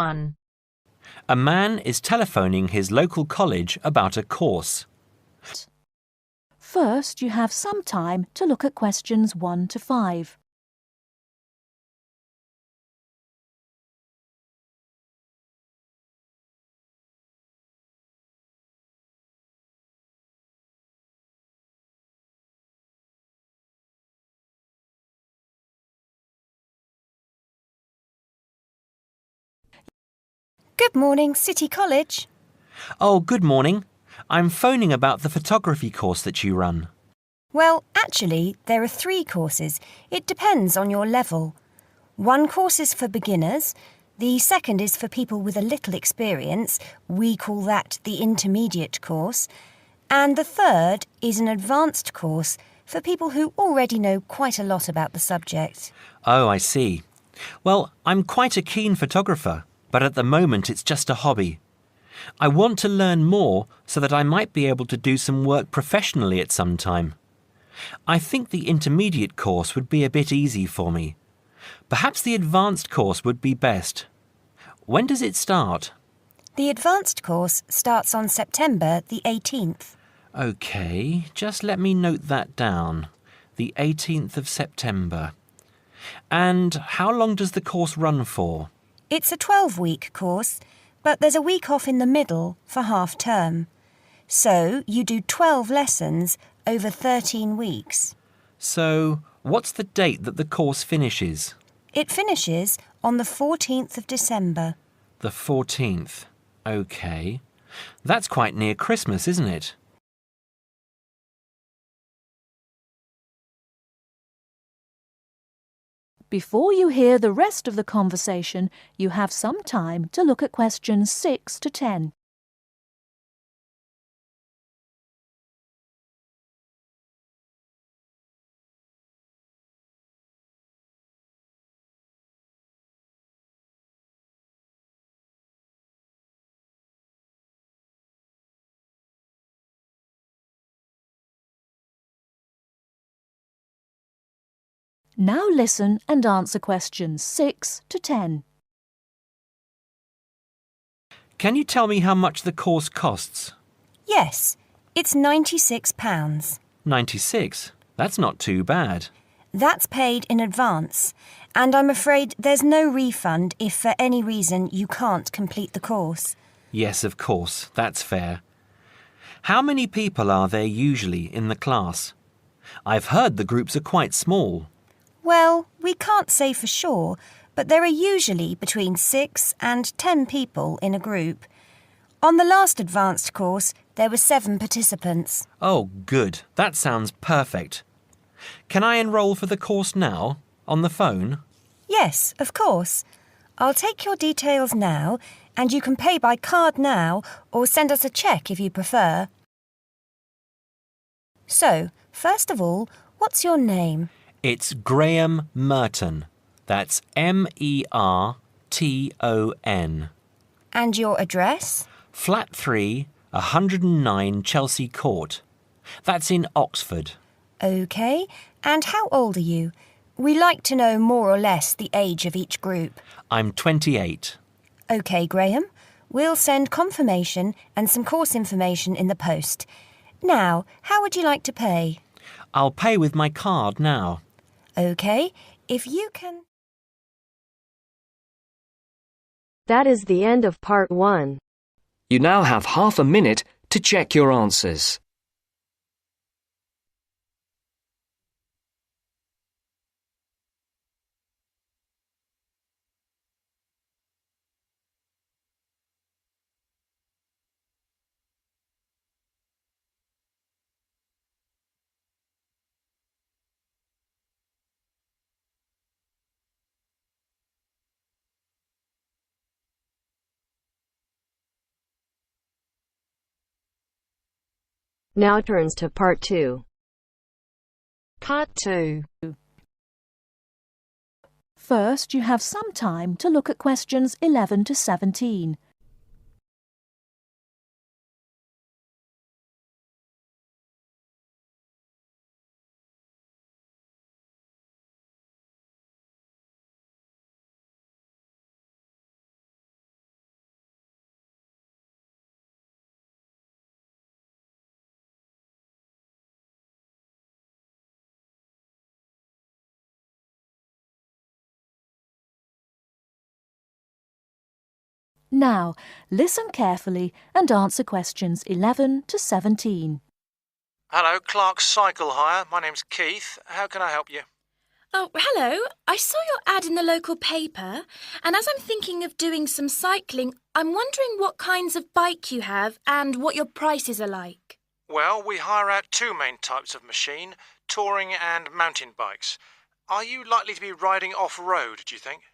1. A man is telephoning his local college about a course. First, you have some time to look at questions 1 to 5. Good morning, City College. Oh, good morning. I'm phoning about the photography course that you run. Well, actually, there are 3 courses. It depends on your level. One course is for beginners. The second is for people with a little experience. We call that the intermediate course. And the third is an advanced course for people who already know quite a lot about the subject. Oh, I see. Well, I'm quite a keen photographer, but at the moment it's just a hobby. I want to learn more so that I might be able to do some work professionally at some time. I think the intermediate course would be a bit easy for me. Perhaps the advanced course would be best. When does it start? The advanced course starts on September the 18th. OK, just let me note that down. The 18th of September. And how long does the course run for? It's a 12-week course, but there's a week off in the middle for half term. So you do 12 lessons over 13 weeks. So, what's the date that the course finishes? It finishes on the 14th of December. The 14th. OK. That's quite near Christmas, isn't it? Before you hear the rest of the conversation, you have some time to look at questions 6 to 10. Now listen and answer questions 6 to 10. Can you tell me how much the course costs? Yes, it's £96. 96. That's not too bad. That's paid in advance, and I'm afraid there's no refund if for any reason you can't complete the course. Yes, of course. That's fair. How many people are there usually in the class? I've heard the groups are quite small. Well, we can't say for sure, but there are usually between 6 and 10 people in a group. On the last advanced course, there were 7 participants. Oh, good. That sounds perfect. Can I enrol for the course now, on the phone? Yes, of course. I'll take your details now, and you can pay by card now or send us a cheque if you prefer. So, first of all, what's your name? It's Graham Merton. That's M-E-R-T-O-N. And your address? Flat 3, 109 Chelsea Court. That's in Oxford. OK. And how old are you? We like to know more or less the age of each group. I'm 28. OK, Graham. We'll send confirmation and some course information in the post. Now, how would you like to pay? I'll pay with my card now. OK. If you can... That is the end of part 1. You now have half a minute to check your answers. Now turns to part 2. Part 2. First, you have some time to look at questions 11 to 17. Now, listen carefully and answer questions 11 to 17. Hello, Clark's Cycle Hire. My name's Keith. How can I help you? Oh, hello. I saw your ad in the local paper, and as I'm thinking of doing some cycling, I'm wondering what kinds of bike you have and what your prices are like. Well, we hire out two main types of machine, touring and mountain bikes. Are you likely to be riding off-road, do you think?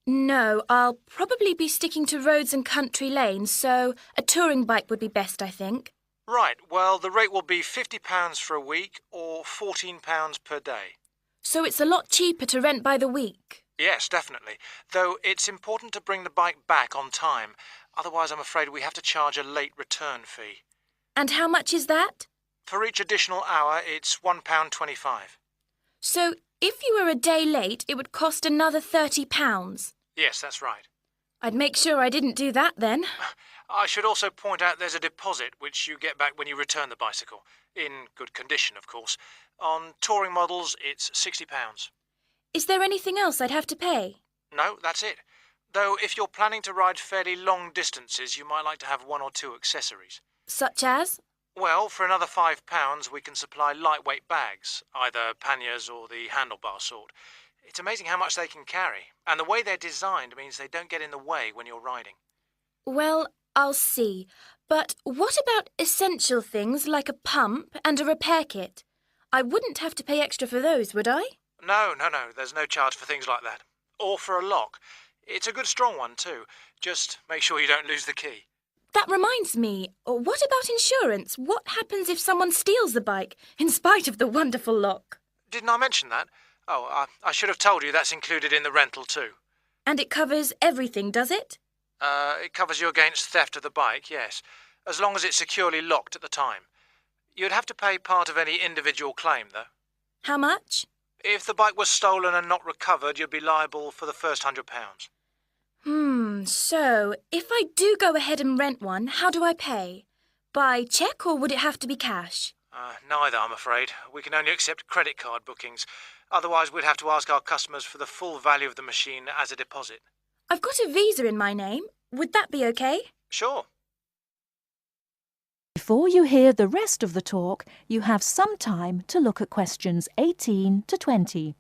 No, I'll probably be sticking to roads and country lanes, so a touring bike would be best, I think. Right, well, the rate will be £50 for a week or £14 per day. So it's a lot cheaper to rent by the week. Yes, definitely. Though it's important to bring the bike back on time. Otherwise, I'm afraid we have to charge a late return fee. And how much is that? For each additional hour, it's £1.25. So if you were a day late, it would cost another £30. Yes, that's right. I'd make sure I didn't do that then. I should also point out there's a deposit which you get back when you return the bicycle. In good condition, of course. On touring models, it's £60. Is there anything else I'd have to pay? No, that's it. Though if you're planning to ride fairly long distances, you might like to have one or two accessories. Such as? Well, for another £5, we can supply lightweight bags, either panniers or the handlebar sort. It's amazing how much they can carry, and the way they're designed means they don't get in the way when you're riding. Well, I'll see. But what about essential things like a pump and a repair kit? I wouldn't have to pay extra for those, would I? No, there's no charge for things like that. Or for a lock. It's a good strong one too. Just make sure you don't lose the key. That reminds me, what about insurance? What happens if someone steals the bike, in spite of the wonderful lock? Didn't I mention that? Oh, I should have told you that's included in the rental too. And it covers everything, does it? It covers you against theft of the bike, yes, as long as it's securely locked at the time. You'd have to pay part of any individual claim, though. How much? If the bike was stolen and not recovered, you'd be liable for the first £100. So, if I do go ahead and rent one, how do I pay? By cheque or would it have to be cash? Neither, I'm afraid. We can only accept credit card bookings. Otherwise, we'd have to ask our customers for the full value of the machine as a deposit. I've got a Visa in my name. Would that be okay? Sure. Before you hear the rest of the talk, you have some time to look at questions 18 to 20.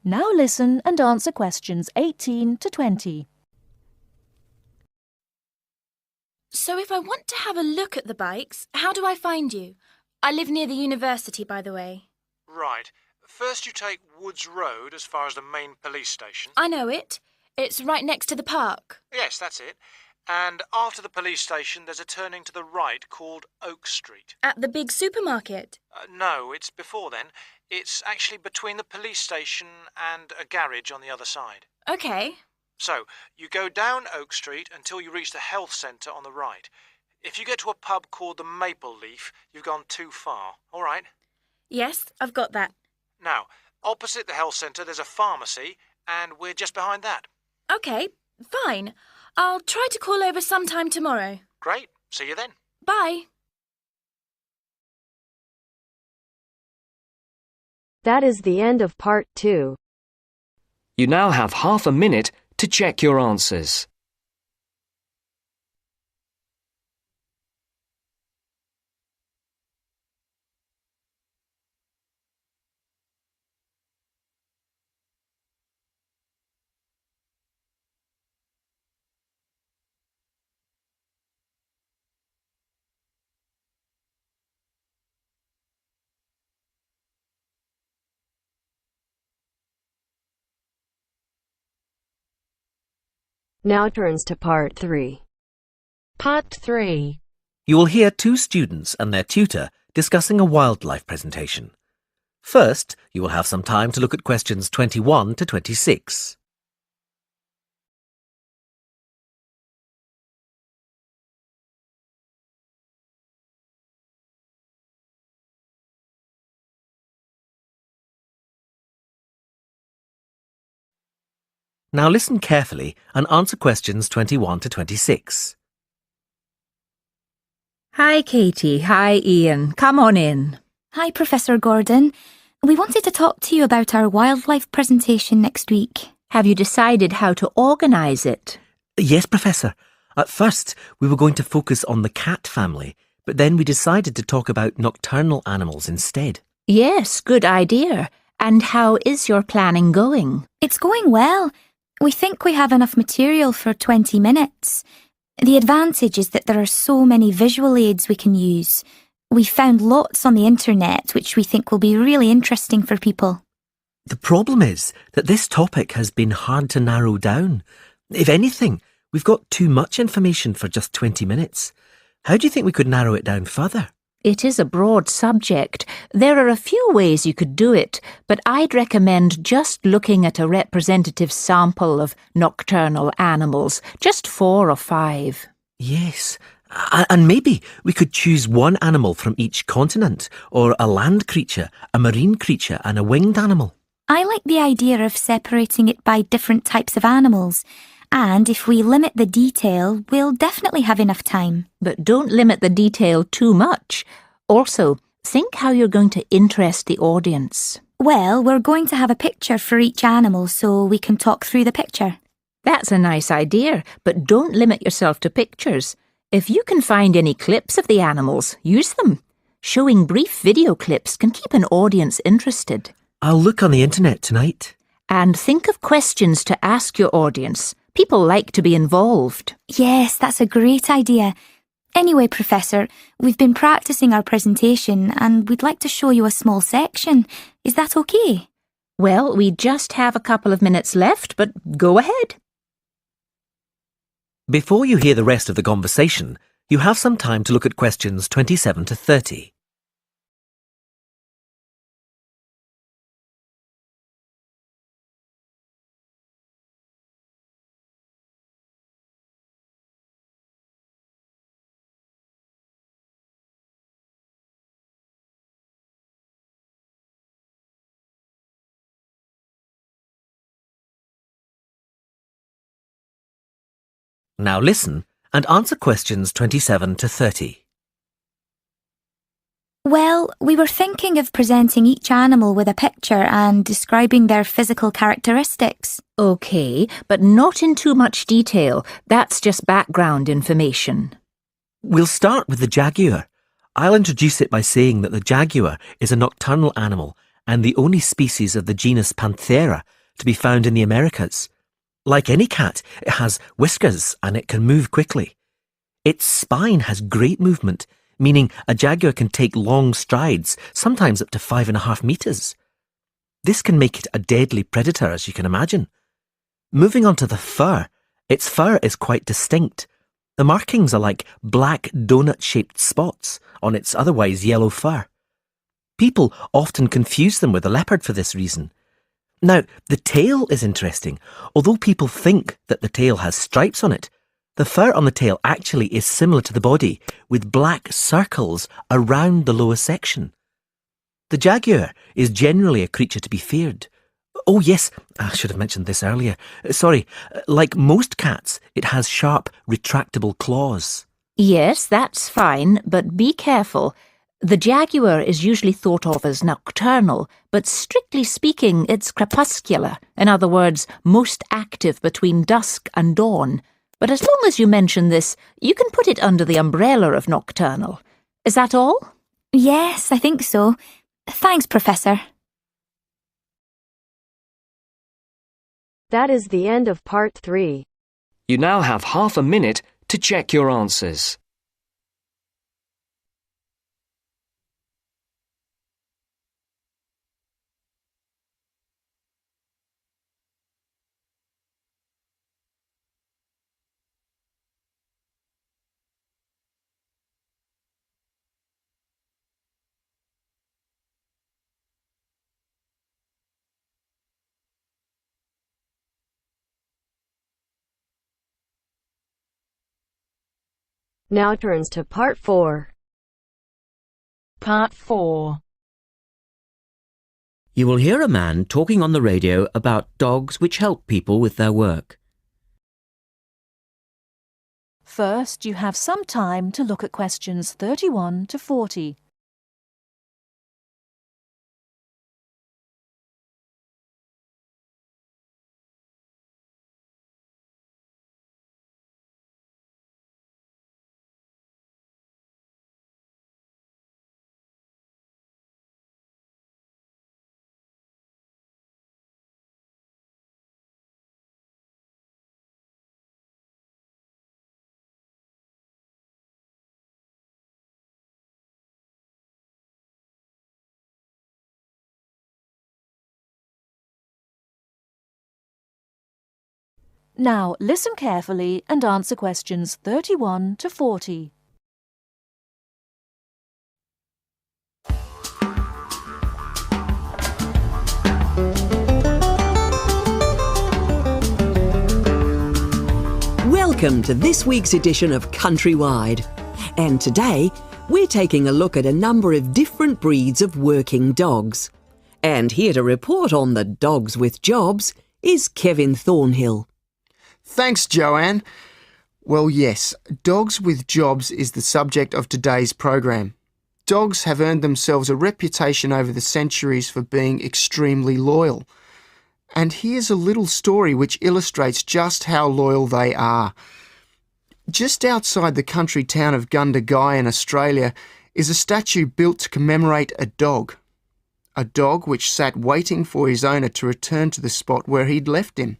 Now listen and answer questions 18 to 20. So if I want to have a look at the bikes, how do I find you? I live near the university, by the way. Right. First you take Woods Road as far as the main police station. I know it. It's right next to the park. Yes, that's it. And after the police station, there's a turning to the right called Oak Street. At the big supermarket. No, it's before then. It's actually between the police station and a garage on the other side. OK. So, you go down Oak Street until you reach the health centre on the right. If you get to a pub called the Maple Leaf, you've gone too far. All right? Yes, I've got that. Now, opposite the health centre, there's a pharmacy, and we're just behind that. OK, fine. I'll try to call over sometime tomorrow. Great. See you then. Bye. That is the end of part 2. You now have half a minute to check your answers. Now turns to part 3. Part 3. You will hear two students and their tutor discussing a wildlife presentation. First, you will have some time to look at questions 21 to 26. Now listen carefully and answer questions 21 to 26. Hi, Katie. Hi, Ian. Come on in. Hi, Professor Gordon. We wanted to talk to you about our wildlife presentation next week. Have you decided how to organise it? Yes, Professor. At first, we were going to focus on the cat family, but then we decided to talk about nocturnal animals instead. Yes, good idea. And how is your planning going? It's going well. We think we have enough material for 20 minutes. The advantage is that there are so many visual aids we can use. We found lots on the internet which we think will be really interesting for people. The problem is that this topic has been hard to narrow down. If anything, we've got too much information for just 20 minutes. How do you think we could narrow it down further? It is a broad subject. There are a few ways you could do it, but I'd recommend just looking at a representative sample of nocturnal animals, just 4 or 5. Yes, and maybe we could choose one animal from each continent, or a land creature, a marine creature and a winged animal. I like the idea of separating it by different types of animals. And if we limit the detail, we'll definitely have enough time. But don't limit the detail too much. Also, think how you're going to interest the audience. Well, we're going to have a picture for each animal so we can talk through the picture. That's a nice idea, but don't limit yourself to pictures. If you can find any clips of the animals, use them. Showing brief video clips can keep an audience interested. I'll look on the internet tonight. And think of questions to ask your audience. People like to be involved. Yes, that's a great idea. Anyway, Professor, we've been practicing our presentation and we'd like to show you a small section. Is that okay? Well, we just have a couple of minutes left, but go ahead. Before you hear the rest of the conversation, you have some time to look at questions 27 to 30. Now listen and answer questions 27 to 30. Well, we were thinking of presenting each animal with a picture and describing their physical characteristics. OK, but not in too much detail. That's just background information. We'll start with the jaguar. I'll introduce it by saying that the jaguar is a nocturnal animal and the only species of the genus Panthera to be found in the Americas. Like any cat, it has whiskers and it can move quickly. Its spine has great movement, meaning a jaguar can take long strides, sometimes up to 5.5 meters. This can make it a deadly predator, as you can imagine. Moving on to the fur, its fur is quite distinct. The markings are like black donut-shaped spots on its otherwise yellow fur. People often confuse them with a leopard for this reason. Now, the tail is interesting. Although people think that the tail has stripes on it, the fur on the tail actually is similar to the body, with black circles around the lower section. The jaguar is generally a creature to be feared. Oh yes, I should have mentioned this earlier. Sorry, like most cats, it has sharp, retractable claws. Yes, that's fine, but be careful. The jaguar is usually thought of as nocturnal, but strictly speaking, it's crepuscular. In other words, most active between dusk and dawn. But as long as you mention this, you can put it under the umbrella of nocturnal. Is that all? Yes, I think so. Thanks, Professor. That is the end of part 3. You now have half a minute to check your answers. Now turns to part 4. Part 4. You will hear a man talking on the radio about dogs which help people with their work. First, you have some time to look at questions 31 to 40. Now, listen carefully and answer questions 31 to 40. Welcome to this week's edition of Countrywide. And today, we're taking a look at a number of different breeds of working dogs. And here to report on the dogs with jobs is Kevin Thornhill. Thanks, Joanne. Well, yes, dogs with jobs is the subject of today's program. Dogs have earned themselves a reputation over the centuries for being extremely loyal. And here's a little story which illustrates just how loyal they are. Just outside the country town of Gundagai in Australia is a statue built to commemorate a dog. A dog which sat waiting for his owner to return to the spot where he'd left him.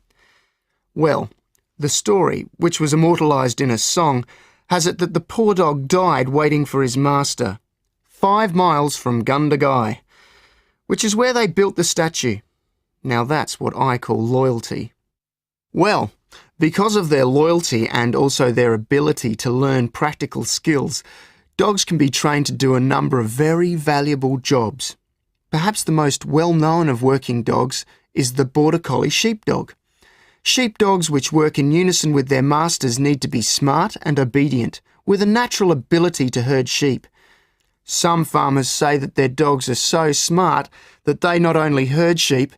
Well, the story, which was immortalised in a song, has it that the poor dog died waiting for his master, 5 miles from Gundagai, which is where they built the statue. Now that's what I call loyalty. Well, because of their loyalty and also their ability to learn practical skills, dogs can be trained to do a number of very valuable jobs. Perhaps the most well-known of working dogs is the Border Collie sheepdog. Sheepdogs which work in unison with their masters need to be smart and obedient, with a natural ability to herd sheep. Some farmers say that their dogs are so smart that they not only herd sheep,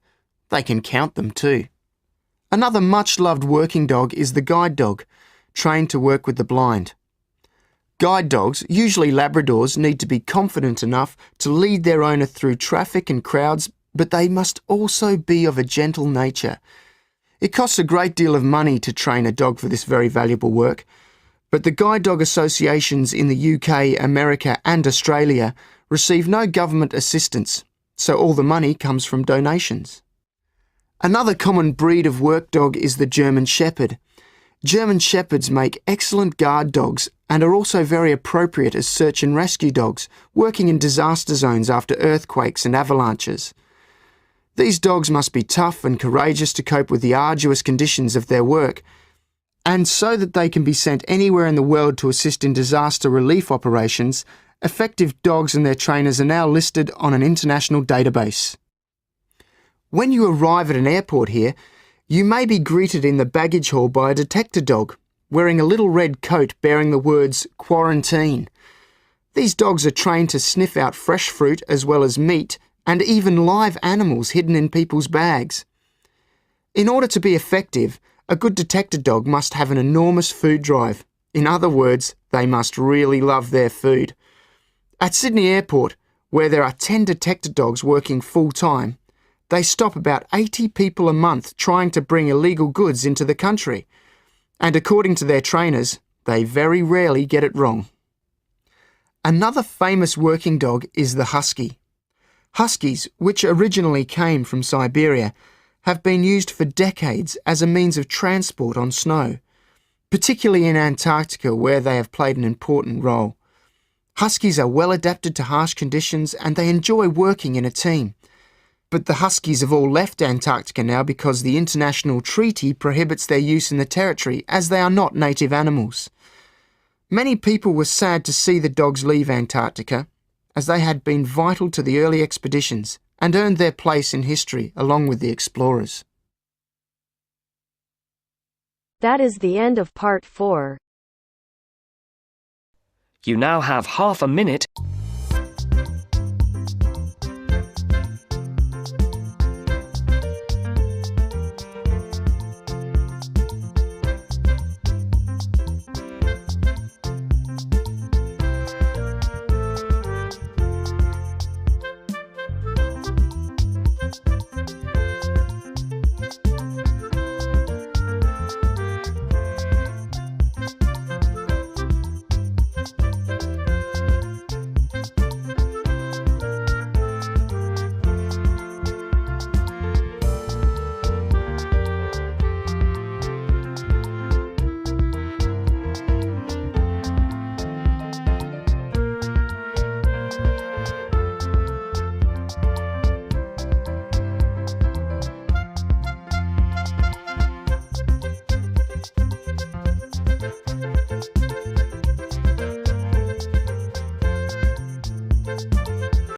they can count them too. Another much-loved working dog is the guide dog, trained to work with the blind. Guide dogs, usually Labradors, need to be confident enough to lead their owner through traffic and crowds, but they must also be of a gentle nature. It costs a great deal of money to train a dog for this very valuable work, but the guide dog associations in the UK, America and Australia receive no government assistance, so all the money comes from donations. Another common breed of work dog is the German Shepherd. German Shepherds make excellent guard dogs and are also very appropriate as search and rescue dogs, working in disaster zones after earthquakes and avalanches. These dogs must be tough and courageous to cope with the arduous conditions of their work, and so that they can be sent anywhere in the world to assist in disaster relief operations, effective dogs and their trainers are now listed on an international database. When you arrive at an airport here, you may be greeted in the baggage hall by a detector dog, wearing a little red coat bearing the words "Quarantine." These dogs are trained to sniff out fresh fruit as well as meat and even live animals hidden in people's bags. In order to be effective, a good detector dog must have an enormous food drive. In other words, they must really love their food. At Sydney Airport, where there are 10 detector dogs working full-time, they stop about 80 people a month trying to bring illegal goods into the country. And according to their trainers, they very rarely get it wrong. Another famous working dog is the husky. Huskies, which originally came from Siberia, have been used for decades as a means of transport on snow, particularly in Antarctica where they have played an important role. Huskies are well adapted to harsh conditions and they enjoy working in a team. But the huskies have all left Antarctica now because the international treaty prohibits their use in the territory as they are not native animals. Many people were sad to see the dogs leave Antarctica, as they had been vital to the early expeditions and earned their place in history along with the explorers. That is the end of part 4. You now have half a minute